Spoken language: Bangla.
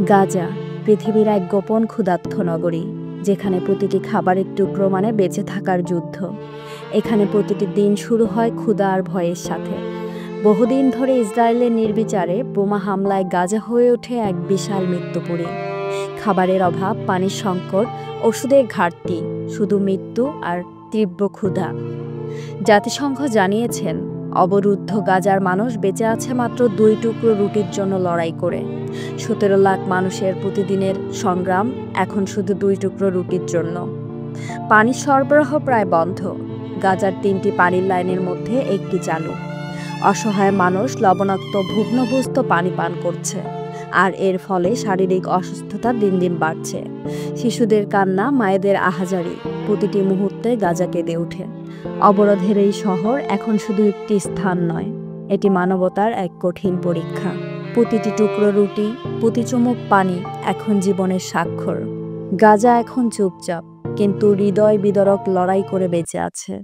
গাজা পৃথিবীর এক গোপন ক্ষুধার্ত নগরী, যেখানে প্রতিটি খাবারের টুকরো মানে বেঁচে থাকার যুদ্ধ। এখানে প্রতিটি দিন শুরু হয় ক্ষুধা আর ভয়ের সাথে। বহুদিন ধরে ইসরায়েলের নির্বিচারে বোমা হামলায় গাজা হয়ে ওঠে এক বিশাল মৃত্যুপুরী। খাবারের অভাব, পানির সংকট, ওষুধের ঘাটতি, শুধু মৃত্যু আর তীব্র ক্ষুধা। জাতিসংঘ জানিয়েছেন, অবরুদ্ধ গাজার মানুষ বেঁচে আছে মাত্র 2 টুকরো রুটির জন্য লড়াই করে। 17 লাখ মানুষের প্রতিদিনের সংগ্রাম এখন শুধু 2 টুকরো রুটির জন্য। পানির সরবরাহ প্রায় বন্ধ। গাজার 3টি পানির লাইনের মধ্যে একটি চালু। অসহায় মানুষ লবণাক্ত ভগ্নভূস্ত পানি পান করছে, আর এর ফলে শারীরিক অসুস্থতা দিন দিন বাড়ছে। শিশুদের কান্না, মায়েদের আহাজারি, প্রতিটি মুহূর্তে গাজা কেঁদে ওঠে। অবরোধের এই শহর এখন শুধু একটি স্থান নয়, এটি মানবতার এক কঠিন পরীক্ষা। প্রতিটি টুকরো রুটি, প্রতি চুমুক পানি এখন জীবনের স্বাক্ষর। গাজা এখন চুপচাপ, কিন্তু হৃদয় বিদারক লড়াই করে বেঁচে আছে।